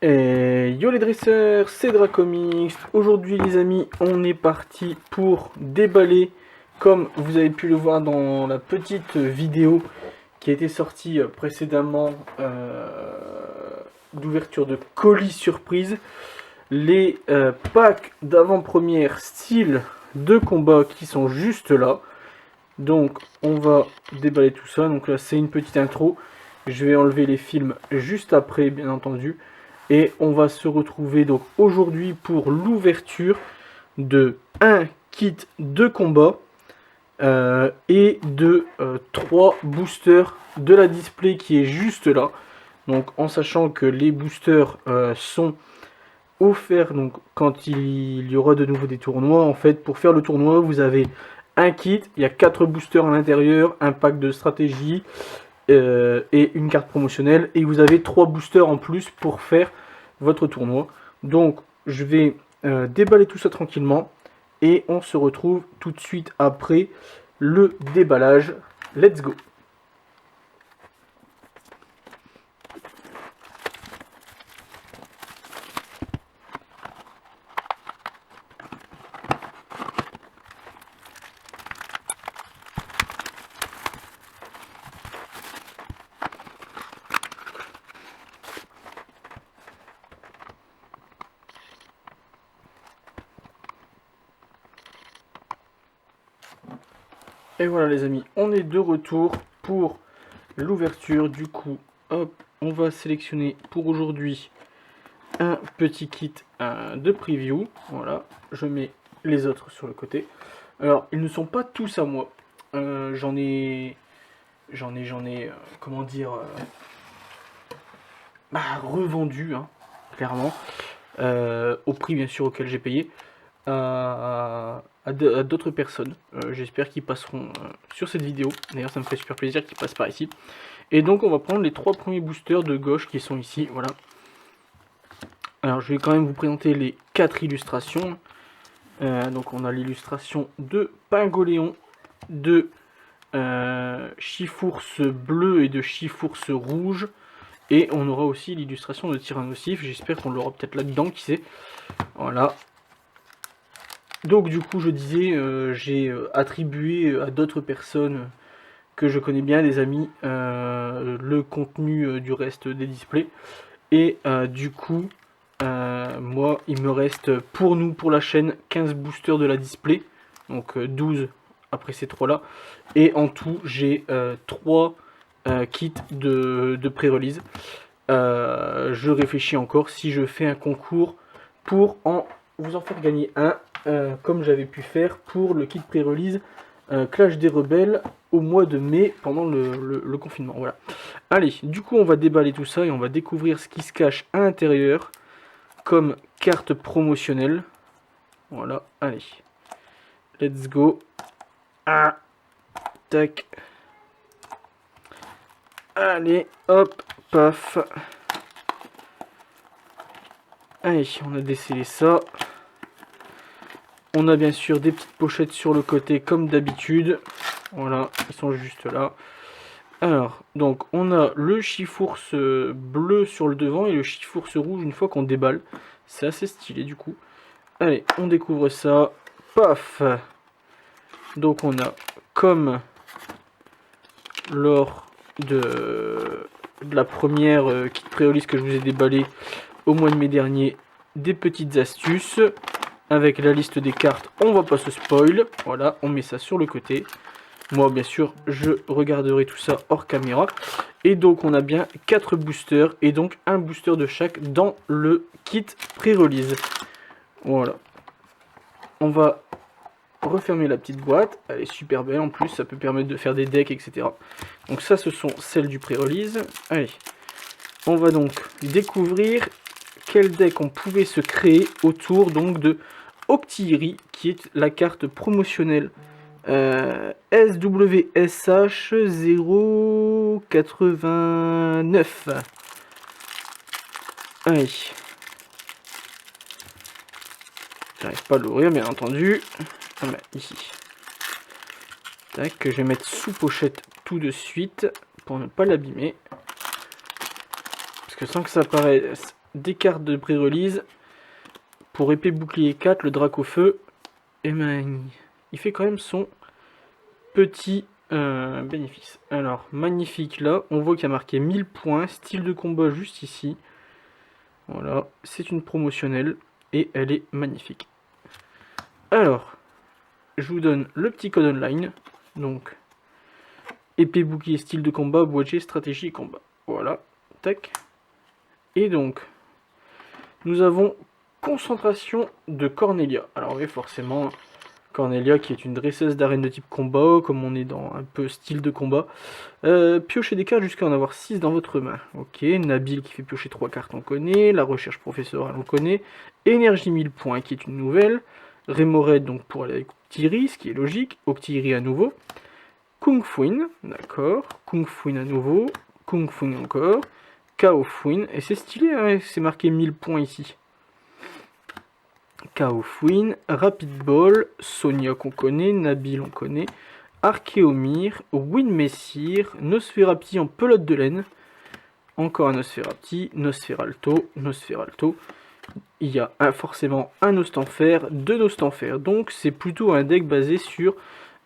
Et yo les dresseurs, c'est Dracomics. Aujourd'hui les amis, on est parti pour déballer, comme vous avez pu le voir dans la petite vidéo qui a été sortie précédemment d'ouverture de colis surprise, les packs d'avant-première style de combat qui sont juste là. Donc on va déballer tout ça. Donc là c'est une petite intro. Je vais enlever les films juste après, bien entendu. Et on va se retrouver donc aujourd'hui pour l'ouverture de un kit de combat et de 3 boosters de la display qui est juste là. Donc en sachant que les boosters sont offerts donc, quand il y aura de nouveau des tournois. En fait, pour faire le tournoi, vous avez un kit, il y a 4 boosters à l'intérieur, un pack de stratégie et une carte promotionnelle. Et vous avez 3 boosters en plus pour faire votre tournoi. Donc je vais déballer tout ça tranquillement et on se retrouve tout de suite après le déballage. Let's go. Et voilà les amis, on est de retour pour l'ouverture. Du coup, hop, on va sélectionner pour aujourd'hui un petit kit de preview. Voilà, je mets les autres sur le côté. Alors, ils ne sont pas tous à moi. J'en ai, comment dire, revendu, hein, clairement, au prix bien sûr auquel j'ai payé, à d'autres personnes. J'espère qu'ils passeront sur cette vidéo. D'ailleurs, ça me fait super plaisir qu'ils passent par ici. Et donc, on va prendre les 3 premiers boosters de gauche qui sont ici. Voilà. Alors, je vais quand même vous présenter les 4 illustrations. Donc, on a l'illustration de Pingoléon, de Chifours bleu et de Chifours rouge. Et on aura aussi l'illustration de Tyrannosif. J'espère qu'on l'aura peut-être là-dedans, qui sait. Voilà. Donc du coup je disais, j'ai attribué à d'autres personnes que je connais bien, des amis, le contenu du reste des displays. Et du coup, moi il me reste pour nous, pour la chaîne, 15 boosters de la display. Donc 12 après ces 3 là. Et en tout j'ai 3 kits de pré-release. Je réfléchis encore si je fais un concours pour vous en faire gagner un. Comme j'avais pu faire pour le kit pré-release Clash des Rebelles au mois de mai pendant le confinement. Voilà. Allez, du coup on va déballer tout ça et on va découvrir ce qui se cache à l'intérieur comme carte promotionnelle. Voilà, allez. Let's go. Ah, tac. Allez, hop, paf. Allez, on a décellé ça. On a bien sûr des petites pochettes sur le côté comme d'habitude. Voilà, ils sont juste là. Alors, donc on a le Chifours bleu sur le devant et le Chifours rouge une fois qu'on déballe. C'est assez stylé du coup. Allez, on découvre ça. Paf. Donc on a, comme lors de la première kit pré-release que je vous ai déballé au mois de mai dernier, des petites astuces. Avec la liste des cartes, on va pas se spoil. Voilà, on met ça sur le côté. Moi, bien sûr, je regarderai tout ça hors caméra. Et donc, on a bien 4 boosters et donc un booster de chaque dans le kit pré-release. Voilà. On va refermer la petite boîte. Elle est super belle en plus, ça peut permettre de faire des decks, etc. Donc ça, ce sont celles du pré-release. Allez, on va donc découvrir quel deck on pouvait se créer autour donc de Octillery, qui est la carte promotionnelle SWSH 089. Allez. J'arrive pas à l'ouvrir bien entendu. Ah bah, ici. Tac, que je vais mettre sous pochette tout de suite pour ne pas l'abîmer. Parce que sans que ça apparaisse des cartes de pré-release. Pour épée bouclier 4, le Dracofeu, et ben, il fait quand même son petit bénéfice. Alors, magnifique là, on voit qu'il y a marqué 1000 points, style de combat juste ici. Voilà, c'est une promotionnelle et elle est magnifique. Alors, je vous donne le petit code online. Donc, épée, bouclier, style de combat, boîtier, stratégie, combat. Voilà, tac. Et donc, nous avons concentration de Cornelia. Alors oui, forcément, Cornelia qui est une dresseuse d'arène de type combat, comme on est dans un peu style de combat. Piochez des cartes jusqu'à en avoir 6 dans votre main. Ok, Nabil qui fait piocher 3 cartes, on connaît. La recherche professorale, on connaît. Énergie 1000 points qui est une nouvelle. Remored donc pour aller avec Octiri, ce qui est logique. Octiri à nouveau. Kung Fuin, d'accord. Kung Fuin à nouveau. Kung Fuin encore. Kao Fuin. Et c'est stylé, hein, c'est marqué 1000 points ici. Kao Fuin, Rapid Ball, Sonia qu'on connaît, Nabil on connaît, Archéomir, Win Messire, Nosferapti en pelote de laine, encore un Nosferapti, Nosferalto. Il y a forcément un Ostenfer, 2 Ostenfer, donc c'est plutôt un deck basé sur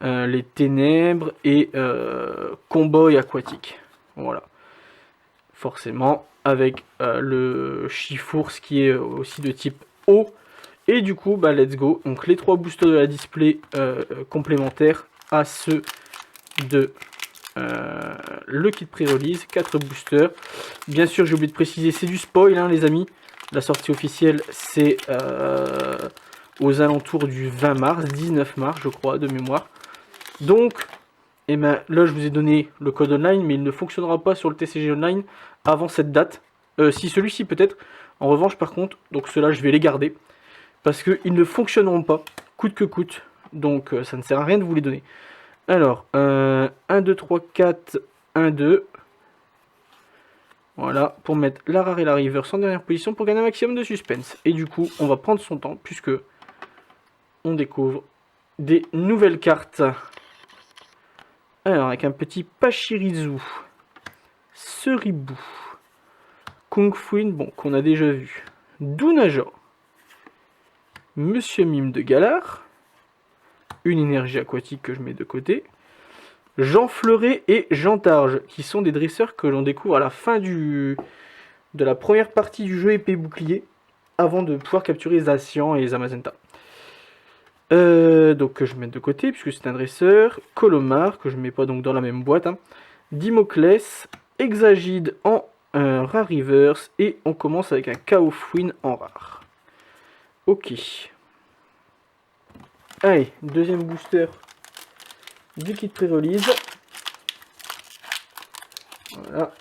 les ténèbres et combat et aquatique. Voilà. Forcément, avec le Chifours qui est aussi de type eau. Et du coup, bah, let's go. Donc les 3 boosters de la display complémentaires à ceux de le kit pré-release. 4 boosters. Bien sûr, j'ai oublié de préciser, c'est du spoil, hein, les amis. La sortie officielle, c'est aux alentours du 20 mars, 19 mars, je crois, de mémoire. Donc, eh ben, là, je vous ai donné le code online, mais il ne fonctionnera pas sur le TCG Online avant cette date. Si celui-ci peut-être. En revanche, par contre, donc ceux-là, je vais les garder. Parce qu'ils ne fonctionneront pas, coûte que coûte. Donc ça ne sert à rien de vous les donner. Alors, 1, 2, 3, 4, 1, 2. Voilà, pour mettre la rare et la reverse en dernière position pour gagner un maximum de suspense. Et du coup, on va prendre son temps puisque on découvre des nouvelles cartes. Alors, avec un petit Pachirisu, Seribou, Kung Fuin, bon, qu'on a déjà vu, Dunaja, Monsieur Mime de Galar, une énergie aquatique que je mets de côté, Jean Fleuret et Jean Targe, qui sont des dresseurs que l'on découvre à la fin de la première partie du jeu épée bouclier, avant de pouvoir capturer Zacian et Zamazenta. Donc que je mets de côté, puisque c'est un dresseur, Colomar, que je mets pas donc dans la même boîte, hein. Dimoclès, Exagide en rare reverse, et on commence avec un Kao Fuin en rare. Ok. Allez, deuxième booster du kit pré-release. Voilà.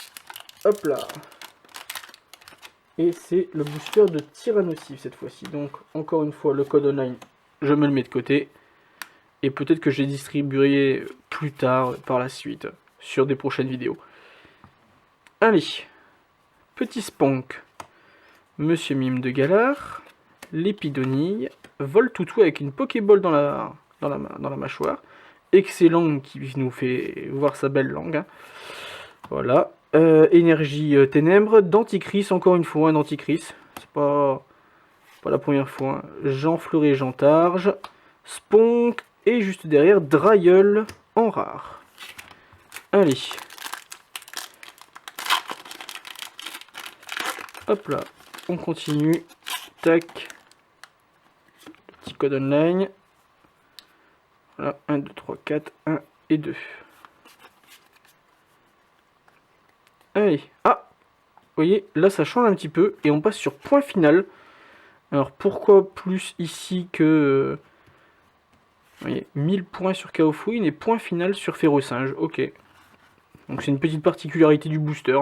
Hop là. Et c'est le booster de Tyrannosif cette fois-ci. Donc, encore une fois, le code online, je me le mets de côté. Et peut-être que je les distribuerai plus tard, par la suite, sur des prochaines vidéos. Allez. Petit Spank. Monsieur Mime de Galar. L'Épidonille. Voltoutou avec une Pokéball dans la mâchoire. Excellent qui nous fait voir sa belle langue. Hein. Voilà. Énergie ténèbres. Denticris, encore une fois, un denticris. C'est pas la première fois. Hein. Jean Fleuret, Jean Targe. Sponk. Et juste derrière, Drayeul en rare. Allez. Hop là. On continue. Tac. Petit code online. Voilà, 1, 2, 3, 4, 1 et 2. Allez, ah, vous voyez, là ça change un petit peu et on passe sur point final. Alors pourquoi plus ici que... vous voyez, 1000 points sur Kao Fuin et point final sur Férocinge, ok. Donc c'est une petite particularité du booster.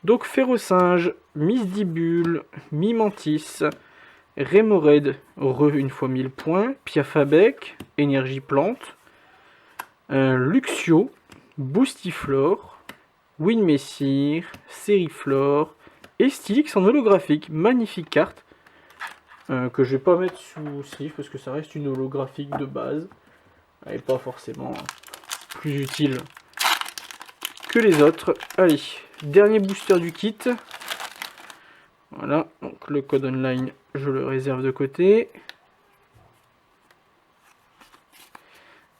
Donc Férocinge, Misdibule, Mimantis, Remored, une fois 1000 points, Piafabec, Énergie Plante, Luxio, Boostiflore, Winmessire, Seriflore et Stylix en holographique. Magnifique carte que je vais pas mettre sous sleeve parce que ça reste une holographique de base. Elle n'est pas forcément plus utile que les autres. Allez, dernier booster du kit. Voilà, donc le code online, je le réserve de côté.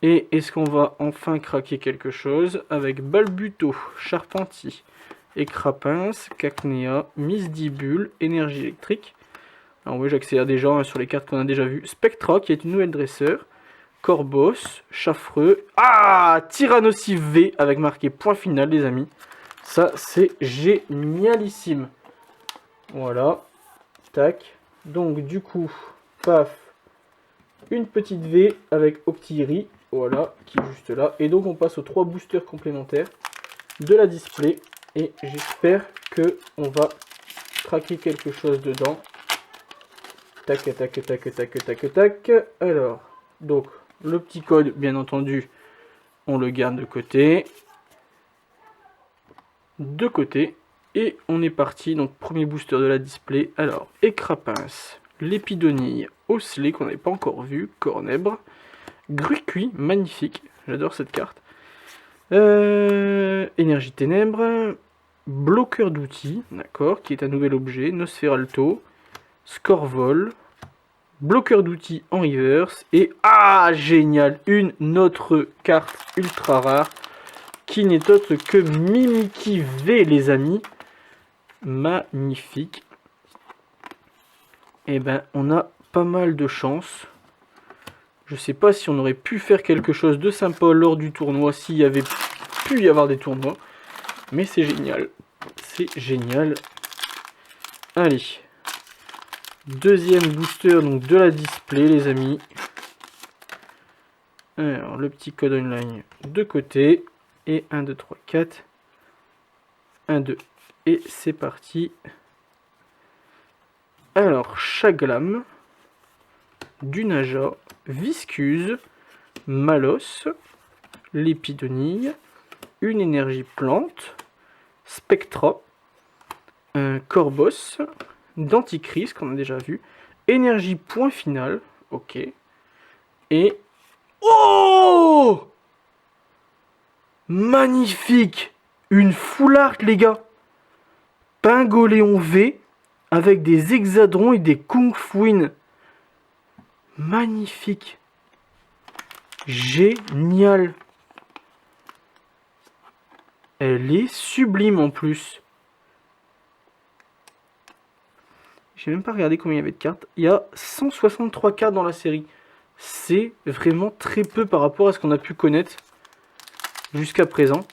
Et est-ce qu'on va enfin craquer quelque chose avec Balbuto, Charpentier, Écrapince, Cacnea, Misdibule, Énergie électrique. Alors oui, j'accélère déjà hein, sur les cartes qu'on a déjà vues. Spectra, qui est une nouvelle dresseur. Corbos, Chaffreux. Ah, Tyrannosif V, avec marqué point final, les amis. Ça, c'est génialissime. Voilà. Tac. Donc, du coup, paf. Une petite V avec Octillerie. Voilà, qui est juste là. Et donc, on passe aux 3 boosters complémentaires de la display. Et j'espère que on va craquer quelque chose dedans. Tac, tac, tac, tac, tac, tac. Alors, donc, le petit code, bien entendu, on le garde de côté. De côté. Et on est parti. Donc, premier booster de la display. Alors, Écrapince, Lépidonille, Osselet, qu'on n'avait pas encore vu, Cornèbre, Grucuit, magnifique. J'adore cette carte. Énergie Ténèbres, Bloqueur d'outils, d'accord, qui est un nouvel objet, Nosferalto, Scorvol, Bloqueur d'outils en reverse, et ah génial, une autre carte ultra rare, qui n'est autre que Mimikyu V les amis, magnifique. Et ben on a pas mal de chance. Je sais pas si on aurait pu faire quelque chose de sympa lors du tournoi, s'il y avait pu y avoir des tournois. Mais c'est génial. C'est génial. Allez. Deuxième booster donc de la display, les amis. Alors, le petit code online de côté. Et 1, 2, 3, 4. 1, 2. Et c'est parti. Alors, Chaglam. Dunaja. Viscuse. Malos. Lépidonille. Une énergie plante. Spectra. Corbos. Denticris, qu'on a déjà vu. Énergie point final. Ok. Et... Oh! Magnifique! Une full art, les gars. Pingoléon V avec des hexadrons et des kung fuin. Magnifique. Génial. Elle est sublime en plus. J'ai même pas regardé combien il y avait de cartes. Il y a 163 cartes dans la série. C'est vraiment très peu par rapport à ce qu'on a pu connaître jusqu'à présent.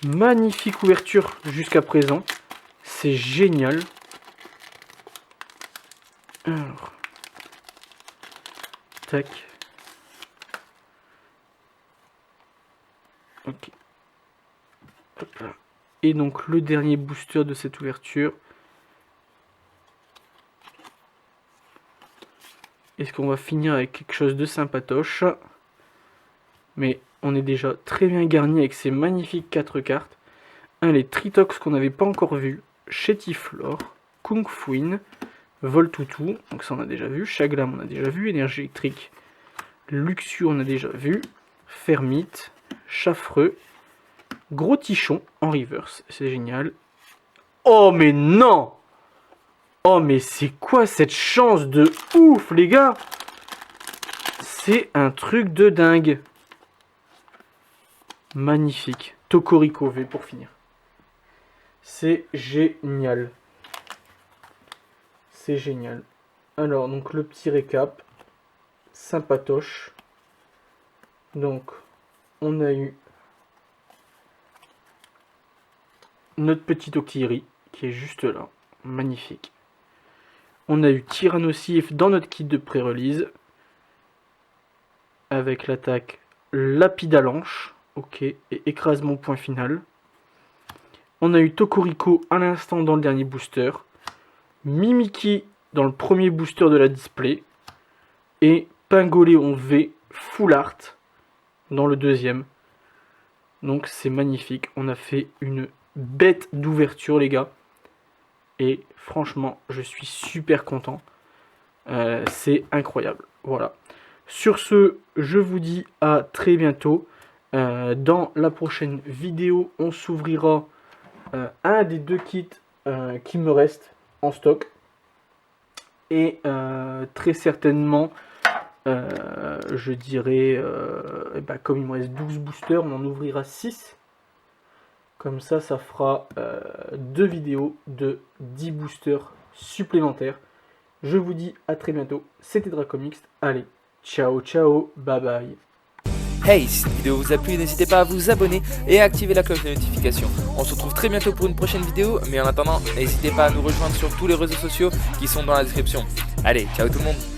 Magnifique ouverture jusqu'à présent. C'est génial. Alors. Tac. Ok. Hop là. Et donc le dernier booster de cette ouverture. Est-ce qu'on va finir avec quelque chose de sympatoche? Mais on est déjà très bien garni avec ces magnifiques 4 cartes. Les Tritox qu'on n'avait pas encore vu. Chétiflore, Kung Fuin, Voltutu, donc ça on a déjà vu. Chaglam on a déjà vu. Énergie électrique. Luxure on a déjà vu. Fermite, Chaffreux, Gros Tichon en reverse. C'est génial. Oh mais non! Oh mais c'est quoi cette chance de ouf les gars? C'est un truc de dingue. Magnifique. Tokoriko V pour finir. C'est génial. C'est génial. Alors donc le petit récap. Sympatoche. Donc on a eu notre petite Octillerie qui est juste là. Magnifique. On a eu Tyrannosif dans notre kit de pré-release. Avec l'attaque Lapidalanche. Ok. Et écrasement point final. On a eu Tokoriko à l'instant dans le dernier booster. Mimikyu dans le premier booster de la display. Et Pingoléon V full art dans le deuxième. Donc c'est magnifique. On a fait une bête d'ouverture les gars. Et franchement, je suis super content. C'est incroyable. Voilà. Sur ce, je vous dis à très bientôt. Dans la prochaine vidéo, on s'ouvrira un des 2 kits qui me restent en stock. Et très certainement, je dirais, comme il me reste 12 boosters, on en ouvrira 6. Comme ça fera 2 vidéos de 10 boosters supplémentaires. Je vous dis à très bientôt. C'était Dracomix. Allez, ciao, ciao, bye bye. Hey, si cette vidéo vous a plu, n'hésitez pas à vous abonner et à activer la cloche de notification. On se retrouve très bientôt pour une prochaine vidéo, mais en attendant, n'hésitez pas à nous rejoindre sur tous les réseaux sociaux qui sont dans la description. Allez, ciao tout le monde!